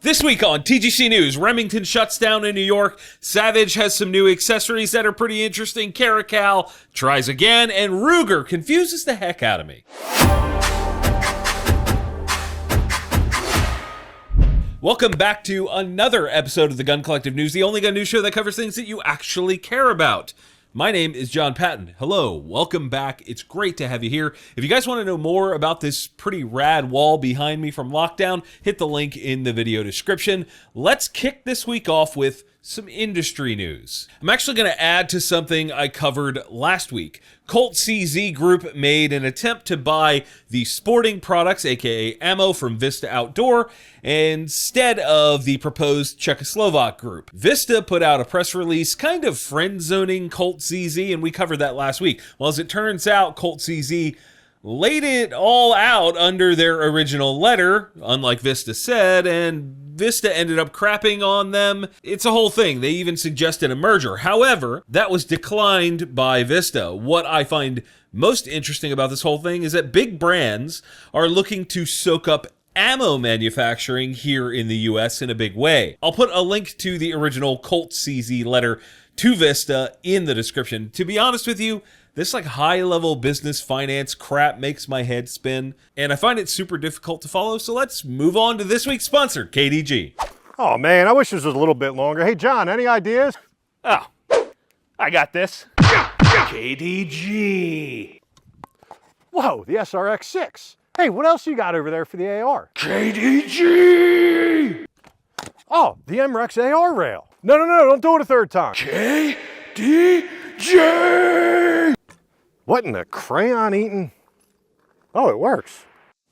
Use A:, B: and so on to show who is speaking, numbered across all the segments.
A: This week on TGC News, Remington shuts down in New York, Savage has some new accessories that are pretty interesting, Caracal tries again, and Ruger confuses the heck out of me. Welcome back to another episode of the Gun Collective News, the only gun news show that covers things that you actually care about. My name is John Patton. Hello, welcome back. It's great to have you here. If you guys want to know more about this pretty rad wall behind me from lockdown, hit the link in the video description. Let's kick this week off with some industry news. I'm actually going to add to something I covered last week. Colt CZ Group made an attempt to buy the sporting products, aka ammo, from Vista Outdoor instead of the proposed Czechoslovak group. Vista put out a press release kind of friend-zoning Colt CZ, and we covered that last week. Well, as it turns out, Colt CZ laid it all out under their original letter, unlike Vista said, and Vista ended up crapping on them. It's a whole thing. They even suggested a merger. However, that was declined by Vista. What I find most interesting about this whole thing is that big brands are looking to soak up ammo manufacturing here in the US in a big way. I'll put a link to the original Colt CZ letter to Vista in the description. To be honest with you, this high-level business finance crap makes my head spin, and I find it super difficult to follow, so let's move on to this week's sponsor, KDG.
B: Oh man, I wish this was a little bit longer. Hey John, any ideas?
C: Oh, I got this. KDG.
B: Whoa, the SRX-6. Hey, what else you got over there for the AR?
C: KDG.
B: Oh, the MREX AR rail. No, don't do it a third time.
C: KDG.
B: What in the crayon eating? Oh, it works.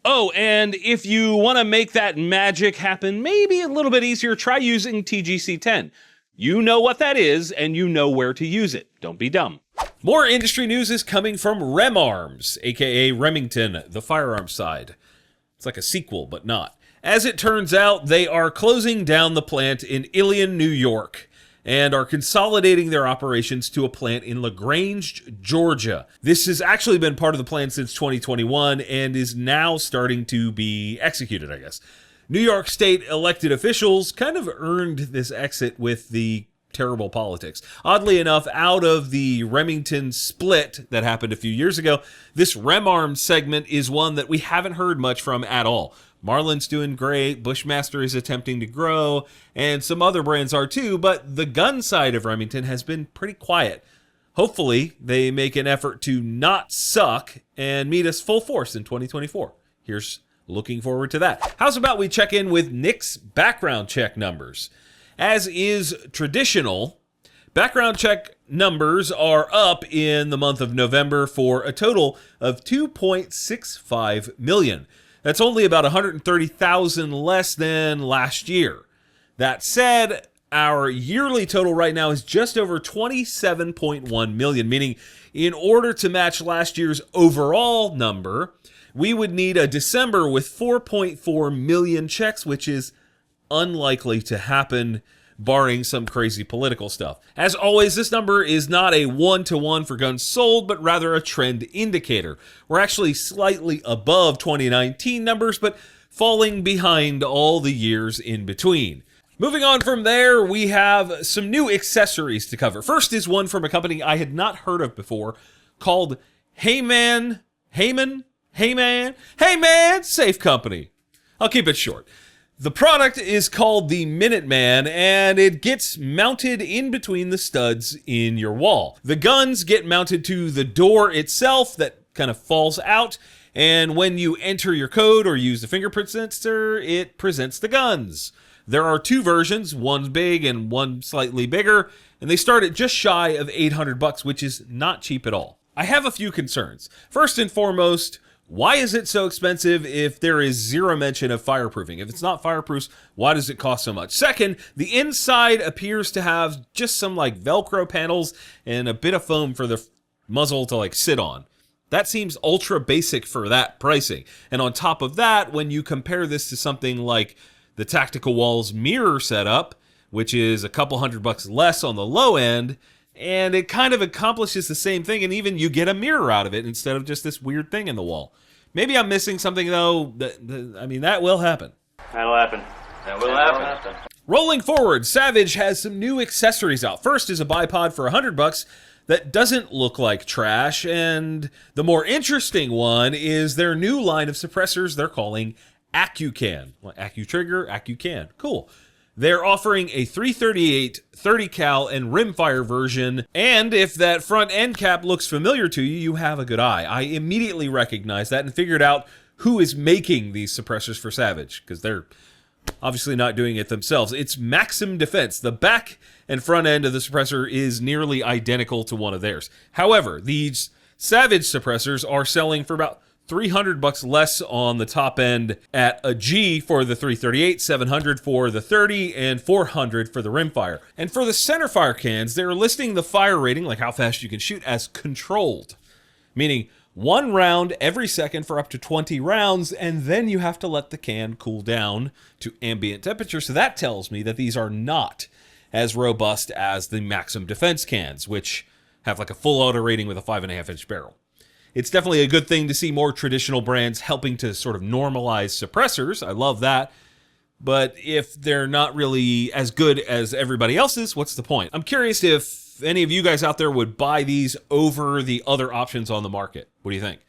A: Oh, and if you want to make that magic happen maybe a little bit easier, try using TGC 10. You know what that is, and you know where to use it. Don't be dumb. More industry news is coming from Remarms, aka Remington, the firearms side. It's like a sequel, but not. As it turns out, they are closing down the plant in Ilion, New York, and are consolidating their operations to a plant in LaGrange, Georgia. This has actually been part of the plan since 2021 and is now starting to be executed, I guess. New York State elected officials kind of earned this exit with the terrible politics. Oddly enough, out of the Remington split that happened a few years ago, this Remarm segment is one that we haven't heard much from at all. Marlin's doing great, Bushmaster is attempting to grow, and some other brands are too, but the gun side of Remington has been pretty quiet. Hopefully, they make an effort to not suck and meet us full force in 2024. Here's looking forward to that. How's about we check in with Nick's background check numbers? As is traditional, background check numbers are up in the month of November for a total of 2.65 million. That's only about 130,000 less than last year. That said, our yearly total right now is just over 27.1 million, meaning in order to match last year's overall number, we would need a December with 4.4 million checks, which is unlikely to happen, barring some crazy political stuff. As always, this number is not a one-to-one for guns sold, but rather a trend indicator. We're actually slightly above 2019 numbers, but falling behind all the years in between. Moving on from there, we have some new accessories to cover. First is one from a company I had not heard of before called Heyman Safe Company. I'll keep it short. The product is called the Minuteman, and it gets mounted in between the studs in your wall. The guns get mounted to the door itself that kind of falls out, and when you enter your code or use the fingerprint sensor, it presents the guns. There are two versions, one big and one slightly bigger, and they start at just shy of $800, which is not cheap at all. I have a few concerns. First and foremost, why is it so expensive if there is zero mention of fireproofing? If it's not fireproof, why does it cost so much? Second, the inside appears to have just some Velcro panels and a bit of foam for the muzzle to sit on. That seems ultra basic for that pricing. And on top of that, when you compare this to something like the Tactical Walls mirror setup, which is a couple $100 less on the low end, and it kind of accomplishes the same thing, and even you get a mirror out of it instead of just this weird thing in the wall. Maybe I'm missing something, though. That will happen.
C: That'll happen.
D: That will happen.
A: Rolling forward, Savage has some new accessories out. First is a bipod for $100 that doesn't look like trash, and the more interesting one is their new line of suppressors they're calling AccuCan. Well, AccuTrigger, AccuCan. Cool. They're offering a 338, 30 cal, and rimfire version, and if that front end cap looks familiar to you, you have a good eye. I immediately recognized that and figured out who is making these suppressors for Savage, because they're obviously not doing it themselves. It's Maxim Defense. The back and front end of the suppressor is nearly identical to one of theirs. However, these Savage suppressors are selling for about $300 less on the top end at a G for the 338, $700 for the 30, and $400 for the rimfire. And for the centerfire cans, they're listing the fire rating, like how fast you can shoot, as controlled, meaning 1 round every second for up to 20 rounds, and then you have to let the can cool down to ambient temperature. So that tells me that these are not as robust as the Maxim Defense cans, which have like a full auto rating with a 5.5-inch barrel. It's definitely a good thing to see more traditional brands helping to sort of normalize suppressors. I love that. But if they're not really as good as everybody else's, what's the point? I'm curious if any of you guys out there would buy these over the other options on the market. What do you think?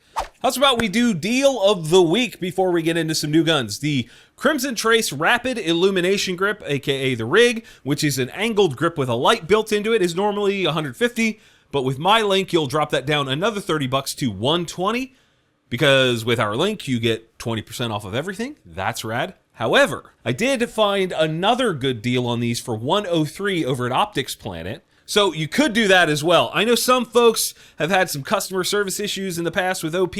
A: How's about we do Deal of the Week before we get into some new guns? The Crimson Trace Rapid Illumination Grip, aka the Rig, which is an angled grip with a light built into it, is normally $150. But with my link, you'll drop that down another $30 to $120, because with our link, you get 20% off of everything. That's rad. However, I did find another good deal on these for $103 over at Optics Planet. So you could do that as well. I know some folks have had some customer service issues in the past with OP,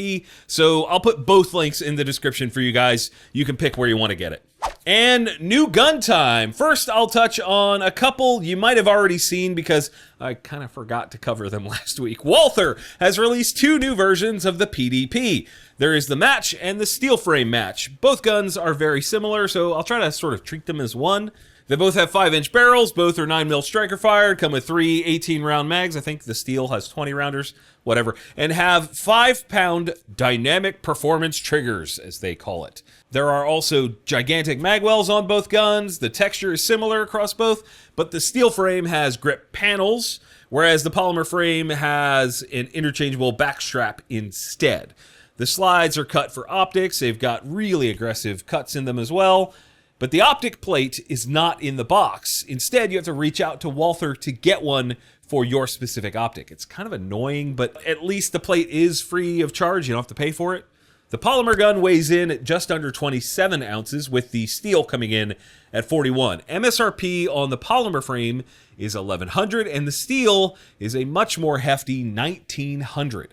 A: so I'll put both links in the description for you guys. You can pick where you want to get it. And new gun time. First, I'll touch on a couple you might have already seen because I kind of forgot to cover them last week. Walther has released 2 new versions of the PDP. There is the Match and the Steel Frame Match. Both guns are very similar, so I'll try to sort of treat them as one. They both have 5-inch barrels, both are 9mm striker fired, come with 3 18-round mags. I think the Steel has 20 rounders, whatever, and have 5-pound dynamic performance triggers, as they call it. There are also gigantic magwells on both guns. The texture is similar across both, but the steel frame has grip panels, whereas the polymer frame has an interchangeable backstrap instead. The slides are cut for optics. They've got really aggressive cuts in them as well. But the optic plate is not in the box. Instead, you have to reach out to Walther to get one for your specific optic. It's kind of annoying, but at least the plate is free of charge. You don't have to pay for it. The polymer gun weighs in at just under 27 ounces, with the steel coming in at 41. MSRP on the polymer frame is $1,100, and the steel is a much more hefty $1,900.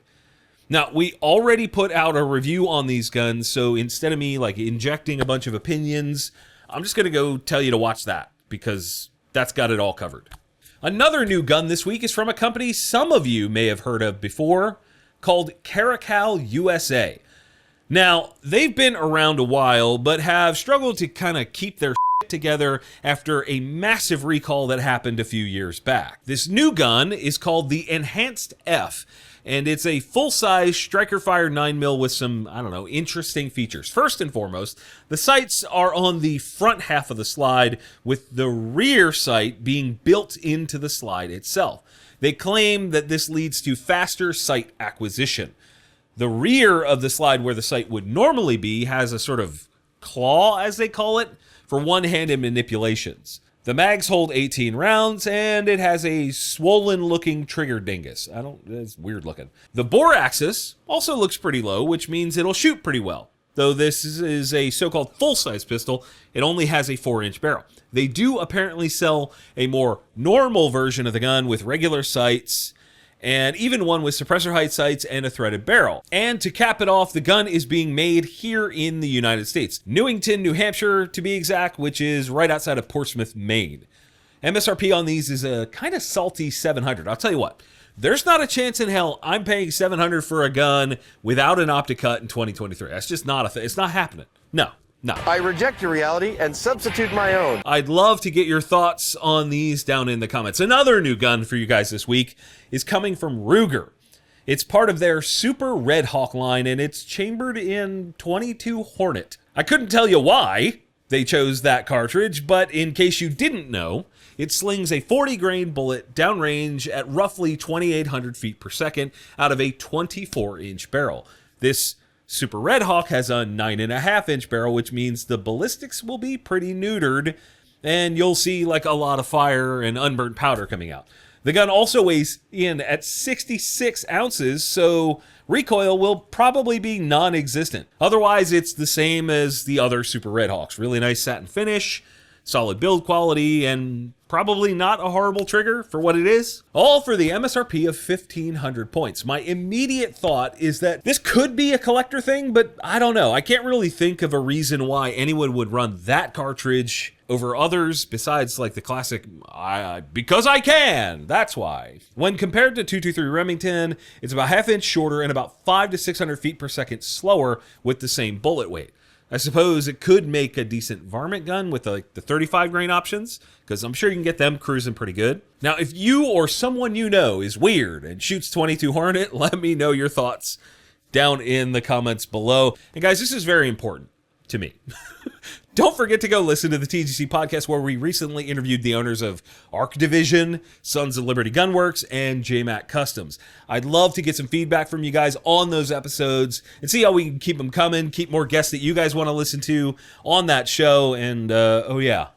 A: Now, we already put out a review on these guns, so instead of me like injecting a bunch of opinions, I'm just going to go tell you to watch that, because that's got it all covered. Another new gun this week is from a company some of you may have heard of before, called Caracal USA. Now, they've been around a while, but have struggled to kind of keep their shit together after a massive recall that happened a few years back. This new gun is called the Enhanced F, and it's a full-size striker-fire 9mm with some, I don't know, interesting features. First and foremost, the sights are on the front half of the slide, with the rear sight being built into the slide itself. They claim that this leads to faster sight acquisition. The rear of the slide, where the sight would normally be, has a sort of claw, as they call it, for one-handed manipulations. The mags hold 18 rounds, and it has a swollen-looking trigger dingus. It's weird looking. The bore axis also looks pretty low, which means it'll shoot pretty well. Though this is a so-called full-size pistol, it only has a 4-inch barrel. They do apparently sell a more normal version of the gun with regular sights, and even one with suppressor height sights and a threaded barrel. And to cap it off, the gun is being made here in the United States. Newington, New Hampshire, to be exact, which is right outside of Portsmouth, Maine. MSRP on these is a kind of salty $700. I'll tell you what, there's not a chance in hell I'm paying $700 for a gun without an optic cut in 2023. That's just not a thing. It's not happening. No.
E: I reject your reality and substitute my own.
A: I'd love to get your thoughts on these down in the comments. Another new gun for you guys this week is coming from Ruger. It's part of their Super Red Hawk line, and it's chambered in .22 Hornet. I couldn't tell you why, they chose that cartridge, but in case you didn't know, it slings a 40 grain bullet downrange at roughly 2,800 feet per second out of a 24-inch barrel. This Super Red Hawk has a 9.5-inch barrel, which means the ballistics will be pretty neutered, and you'll see like a lot of fire and unburnt powder coming out. The gun also weighs in at 66 ounces, so recoil will probably be non-existent. Otherwise, it's the same as the other Super Red Hawks. Really nice satin finish, solid build quality, and probably not a horrible trigger for what it is. All for the MSRP of 1,500 points. My immediate thought is that this could be a collector thing, but I don't know. I can't really think of a reason why anyone would run that cartridge over others besides like the classic, because I can, that's why. When compared to 223 Remington, it's about half-inch shorter and about 500 to 600 feet per second slower with the same bullet weight. I suppose it could make a decent varmint gun with like the 35 grain options, because I'm sure you can get them cruising pretty good. Now, if you or someone you know is weird and shoots 22 Hornet, let me know your thoughts down in the comments below. And guys, this is very important to me. Don't forget to go listen to the TGC podcast, where we recently interviewed the owners of Arc Division, Sons of Liberty Gunworks, and JMac Customs. I'd love to get some feedback from you guys on those episodes and see how we can keep them coming, keep more guests that you guys want to listen to on that show. And oh yeah,